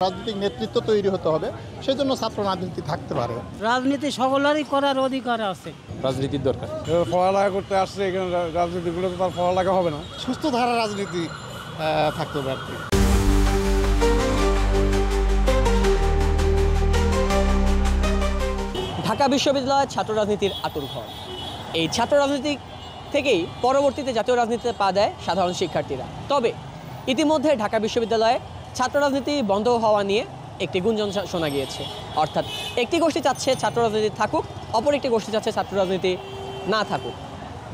রাজনৈতিক নেতৃত্ব তৈরি হতে হবে, সেজন্য ছাত্র রাজনীতি থাকতে পারে। রাজনীতি সকলেরই করার অধিকার আছে। রাজনীতির দরকার। পড়ালেখা করতে আসছে, এখানে রাজনীতিগুলো তো তার পড়ালেখা হবে না। সুস্থ ধারা রাজনীতি থাকতে হবে আর কি। ঢাকা বিশ্ববিদ্যালয়ের ছাত্র রাজনীতির আঁতুড়ঘর। এই ছাত্র রাজনীতি থেকেই পরবর্তীতে জাতীয় রাজনীতিতে পা দেয় সাধারণ শিক্ষার্থীরা। তবে ইতিমধ্যে ঢাকা বিশ্ববিদ্যালয়ে ছাত্র রাজনীতি বন্ধ হওয়া নিয়ে একটি গুঞ্জন শোনা গিয়েছে। অর্থাৎ একটি গোষ্ঠী চাচ্ছে ছাত্র রাজনীতি থাকুক, অপর একটি গোষ্ঠী চাচ্ছে ছাত্র রাজনীতি না থাকুক।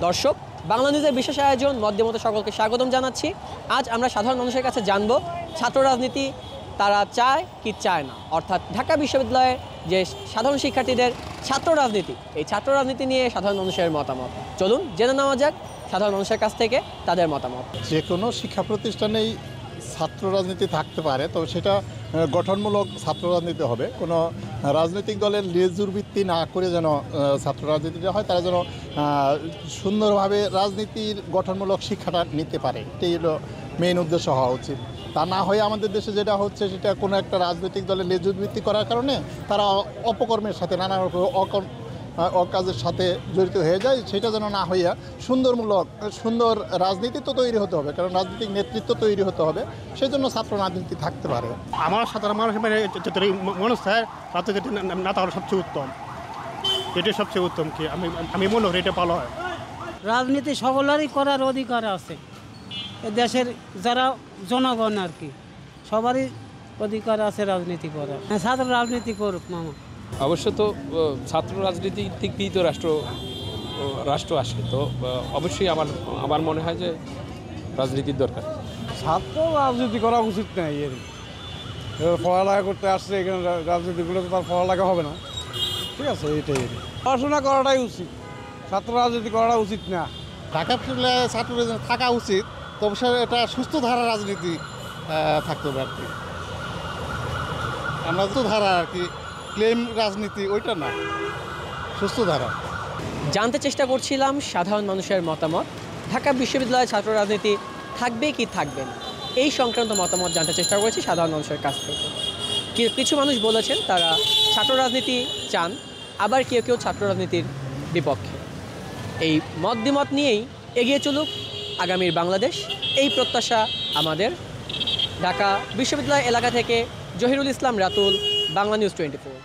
দর্শক, বাংলা নিউজের বিশেষ আয়োজন মধ্যে সকলকে স্বাগতম জানাচ্ছি। আজ আমরা সাধারণ মানুষের কাছে জানব ছাত্র রাজনীতি তারা চায় কি চায় না, অর্থাৎ ঢাকা বিশ্ববিদ্যালয়ের যে সাধারণ শিক্ষার্থীদের ছাত্র রাজনীতি, এই ছাত্র রাজনীতি নিয়ে সাধারণ মানুষের মতামত। চলুন জেনে নেওয়া যাক সাধারণ মানুষের কাছ থেকে তাদের মতামত। যে কোনো শিক্ষা প্রতিষ্ঠানেই ছাত্র রাজনীতি থাকতে পারে, তবে সেটা গঠনমূলক ছাত্র রাজনীতি হবে। কোনো রাজনৈতিক দলের লেজুর ভিত্তি না করে যেন ছাত্র রাজনীতিটা হয়, তারা যেন সুন্দরভাবে রাজনীতির গঠনমূলক শিক্ষাটা নিতে পারে, এটাই হলো মেইন উদ্দেশ্য হওয়া উচিত। তা না হয়ে আমাদের দেশে যেটা হচ্ছে, সেটা কোনো একটা রাজনৈতিক দলের লেজুর ভিত্তি করার কারণে তারা অপকর্মের সাথে নানা রকম অকাজের সাথে জড়িত হয়ে যায়। সেটা যেন না হইয়া সুন্দর রাজনীতি তো তৈরি হতে হবে, কারণ রাজনৈতিক নেতৃত্ব তৈরি হতে হবে, সেজন্য ছাত্র রাজনীতি থাকতে পারে। আমার সাধারণ মানুষ মনে হয় রাজনীতি না তাহলে সবচেয়ে উত্তম, এটাই সবচেয়ে উত্তম। কি আমি মনে করি এটা ভালো হয়। রাজনীতি সকলেরই করার অধিকার আছে। দেশের যারা জনগণ আর কি, সবারই অধিকার আছে রাজনীতি করার। ছাত্র রাজনীতি করুক মামা। অবশ্য তো ছাত্র রাজনীতি থেকেই তো রাষ্ট্র আসে, তো অবশ্যই আমার মনে হয় যে রাজনীতির দরকার। ছাত্র রাজনীতি করা উচিত নাই। পড়ালেখা করতে আসছে, এখানে রাজনীতিগুলো তো তার পড়ালেখা হবে না। ঠিক আছে, এইটাই পড়াশোনা করাটাই উচিত, ছাত্র রাজনীতি করাটা উচিত না। ঢাকা বিশ্ববিদ্যালয়ে ছাত্র রাজনীতি থাকা উচিত, তবে এটা সুস্থ ধারা রাজনীতি থাকতে হবে আর কি। আমরা তো ধারা আর কি ক্লেম রাজনীতি, ওইটা না, সুস্থ ধারা। জানতে চেষ্টা করছিলাম সাধারণ মানুষের মতামত, ঢাকা বিশ্ববিদ্যালয়ের ছাত্র রাজনীতি থাকবে কি থাকবে না, এই সংক্রান্ত মতামত জানতে চেষ্টা করেছি সাধারণ মানুষের কাছ থেকে। কিছু মানুষ বলেছেন তারা ছাত্র রাজনীতি চান, আবার কেউ ছাত্র রাজনীতির বিপক্ষে। এই মত নিয়েই এগিয়ে চলুক আগামীর বাংলাদেশ, এই প্রত্যাশা আমাদের। ঢাকা বিশ্ববিদ্যালয় এলাকা থেকে জহিরুল ইসলাম রাতুল, বাংলা নিউজ 24।